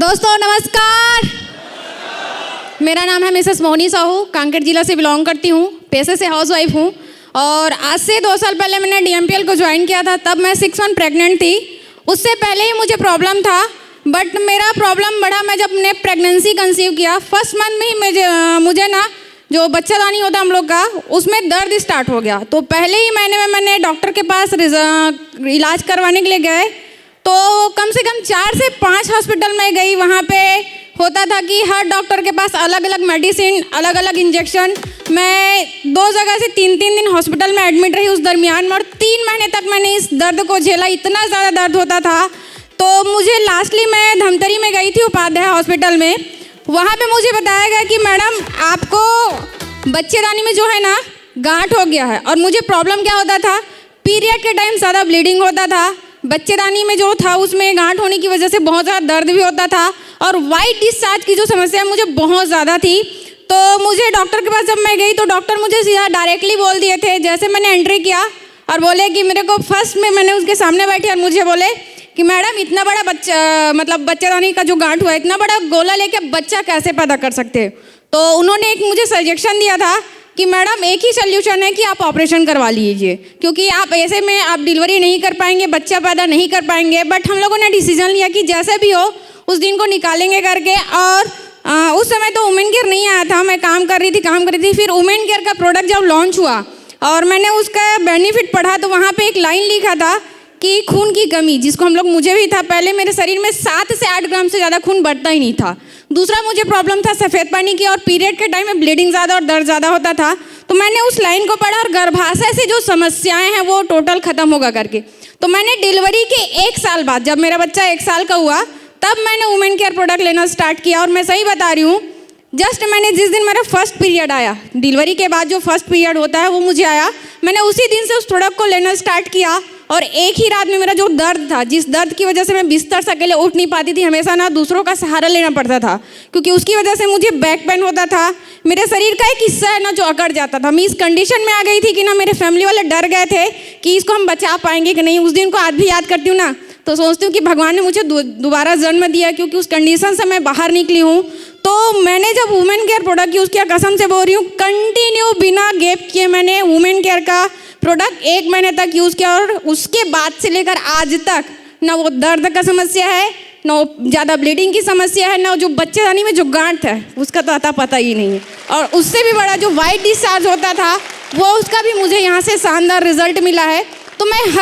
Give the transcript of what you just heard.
दोस्तों नमस्कार। मेरा नाम है मिसेस मोहनी साहू, कांकेर जिला से बिलोंग करती हूँ। पेशे से हाउस वाइफ हूँ और आज से 2 साल पहले मैंने DMPL को ज्वाइन किया था। तब मैं 6 मंथ प्रेग्नेंट थी। उससे पहले ही मुझे प्रॉब्लम था, बट मेरा प्रॉब्लम बढ़ा मैं जब ने प्रेगनेंसी कंसीव किया। फर्स्ट मंथ में ही मुझे ना जो बच्चादानी होता है हम लोग का, उसमें दर्द स्टार्ट हो गया। तो पहले ही मैंने डॉक्टर के पास इलाज करवाने के लिए गए, तो कम से कम 4 से 5 हॉस्पिटल में गई। वहाँ पे होता था कि हर डॉक्टर के पास अलग अलग मेडिसिन, अलग अलग इंजेक्शन। मैं 2 जगह से 3-3 दिन हॉस्पिटल में एडमिट रही उस दरमियान में, और 3 महीने तक मैंने इस दर्द को झेला। इतना ज़्यादा दर्द होता था, तो मुझे लास्टली मैं धमतरी में गई थी उपाध्याय हॉस्पिटल में। वहाँ पे मुझे बताया गया कि मैडम आपको बच्चेदानी में जो है ना गांठ हो गया है। और मुझे प्रॉब्लम क्या होता था, पीरियड के टाइम ज़्यादा ब्लीडिंग होता था। बच्चेदानी में जो था उसमें गांठ होने की वजह से बहुत ज़्यादा दर्द भी होता था, और वाइट डिस्चार्ज की जो समस्या मुझे बहुत ज़्यादा थी। तो मुझे डॉक्टर के पास जब मैं गई तो डॉक्टर मुझे सीधा डायरेक्टली बोल दिए थे। जैसे मैंने एंट्री किया और बोले कि मेरे को फर्स्ट में मैंने उसके सामने बैठी और मुझे बोले कि मैडम इतना बड़ा बच्चेदानी का जो गांठ हुआ है, इतना बड़ा गोला लेके बच्चा कैसे पैदा कर सकते हैं। तो उन्होंने एक मुझे सजेशन दिया था कि मैडम एक ही सोल्यूशन है कि आप ऑपरेशन करवा लीजिए, क्योंकि आप ऐसे में आप डिलीवरी नहीं कर पाएंगे, बच्चा पैदा नहीं कर पाएंगे। बट हम लोगों ने डिसीजन लिया कि जैसे भी हो उस दिन को निकालेंगे करके। और उस समय तो वुमेन केयर नहीं आया था, मैं काम कर रही थी। फिर वुमेन केयर का प्रोडक्ट जब लॉन्च हुआ और मैंने उसका बेनिफिट पढ़ा, तो वहाँ पे एक लाइन लिखा था कि खून की कमी, जिसको हम लोग, मुझे भी था पहले, मेरे शरीर में 7 से 8 ग्राम से ज़्यादा खून बढ़ता ही नहीं था। दूसरा मुझे प्रॉब्लम था सफ़ेद पानी की, और पीरियड के टाइम में ब्लीडिंग ज़्यादा और दर्द ज़्यादा होता था। तो मैंने उस लाइन को पढ़ा और गर्भाशय से जो समस्याएं हैं वो टोटल ख़त्म होगा करके। तो मैंने डिलीवरी के 1 साल बाद, जब मेरा बच्चा 1 साल का हुआ, तब मैंने वुमेन केयर प्रोडक्ट लेना स्टार्ट किया। और मैं सही बता रही हूँ, जस्ट मैंने जिस दिन मेरा फर्स्ट पीरियड आया, डिलीवरी के बाद जो फर्स्ट पीरियड होता है वो मुझे आया, मैंने उसी दिन से उस प्रोडक्ट को लेना स्टार्ट किया। और एक ही रात में मेरा जो दर्द था, जिस दर्द की वजह से मैं बिस्तर से अकेले उठ नहीं पाती थी, हमेशा ना दूसरों का सहारा लेना पड़ता था, क्योंकि उसकी वजह से मुझे बैक पेन होता था। मेरे शरीर का एक हिस्सा है ना जो अकड़ जाता था। मैं इस कंडीशन में आ गई थी कि ना मेरे फैमिली वाले डर गए थे कि इसको हम बचा पाएंगे कि नहीं। उस दिन को आज भी याद करती हूँ ना, तो सोचती हूँ कि भगवान ने मुझे दोबारा जन्म दिया, क्योंकि उस कंडीशन से मैं बाहर निकली हूँ। तो मैंने जब वुमेन केयर प्रोडक्ट यूज़ किया, कसम से बोल रही हूँ, कंटिन्यू बिना गैप किए मैंने वुमेन केयर का प्रोडक्ट 1 महीने तक यूज़ किया। और उसके बाद से लेकर आज तक ना वो दर्द का समस्या है, ना वो ज़्यादा ब्लीडिंग की समस्या है, ना जो बच्चेदानी में जो गांठ है उसका तो आता पता ही नहीं है। और उससे भी बड़ा जो वाइट डिस्चार्ज होता था वो, उसका भी मुझे यहाँ से शानदार रिजल्ट मिला है। तो मैं